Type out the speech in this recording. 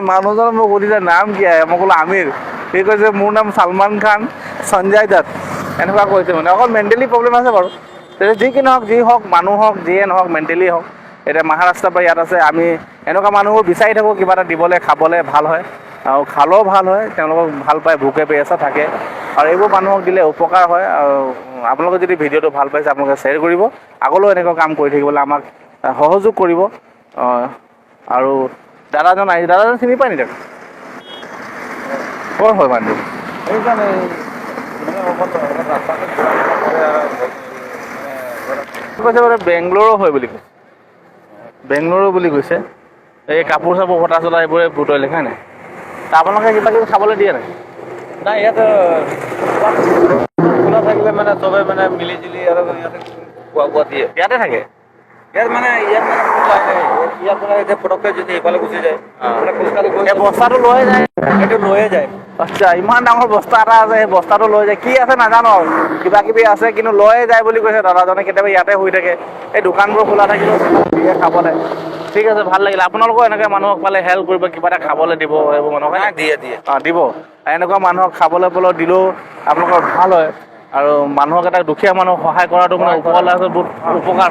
মানুহজন মোক সুধিছে নাম কি আহে, মই ক'লো আমিৰ। সি কৈছে মোৰ নাম ছালমান খান সঞ্জয় দত্ত, এনেকুৱা কৈছে মানে। অকল মেণ্টেলি প্ৰব্লেম আছে বাৰু। যি কি নহওক, যি হওক, মানুহ হওক, যিয়ে নহওক, মেণ্টেলি হওক। এতিয়া মহাৰাষ্ট্ৰৰ পৰা ইয়াত আছে, আমি এনেকুৱা মানুহবোৰ বিচাৰি থাকোঁ কিবা এটা দিবলৈ, খাবলৈ ভাল হয় আৰু খালেও ভাল হয়, তেওঁলোকক ভাল পায়, ভোকে পেয়েচা থাকে আৰু এইবোৰ মানুহক দিলে উপকাৰ হয়। আৰু আপোনালোকে যদি ভিডিঅ'টো ভাল পাইছে আপোনালোকে শ্বেয়াৰ কৰিব, আগলৈও এনেকুৱা কাম কৰি থাকিবলৈ আমাক সহযোগ কৰিব। আৰু দাদাজন আহিছে, দাদাজন চিনি পায় নি তাক? ক'ৰ হয় মানুহটো? এইকাৰণে কৈছে বোলে বেংগলোৰো হয় বুলি কৈছে, বেংগলোৰো বুলি কৈছে। এই কাপোৰ চাপোৰ কটা চটা এইবোৰে বুটৰে লিখা নাই। আপোনালোকে কিবা কিবি খাবলৈ দিয়ে নাই? নাই, ইয়াত খোলা থাকিলে মানে চবে মানে মিলি জুলি আৰু ইয়াতে খোৱা বোৱা দিয়ে। ইয়াতে থাকে? ইয়াত মানে ইয়াত মানে এতিয়া পটককৈ যদি ইফালে গুচি যায়, মানে খোজকাঢ়ি গৈ এই বস্তাটো লৈ যায়? সেইটো লৈয়ে যায়। আচ্ছা, ইমান ডাঙৰ বস্তা এটা আছে, সেই বস্তাটো লৈ যায়। কি আছে নাজানো আৰু, কিবা কিবি আছে, কিন্তু লৈয়ে যায় বুলি কৈছে দাদাজনে। কেতিয়াবা ইয়াতে শুই থাকে, এই দোকানবোৰ খোলা থাকিলেও দিয়ে খাবলৈ। ঠিক আছে, ভাল লাগিলে। আপোনালোকেও এনেকৈ মানুহক পালে হেল্প কৰিব, কিবা এটা খাবলৈ দিব এইবোৰ মানুহক। দিয়ে দিব। এনেকুৱা মানুহক খাবলৈ পলৈ দিলেও আপোনালোকৰ ভাল হয়। আৰু মানুহক এটা দুখীয়া মানুহক সহায় কৰাটো মানে ওপৰৱালা বহুত উপকাৰ।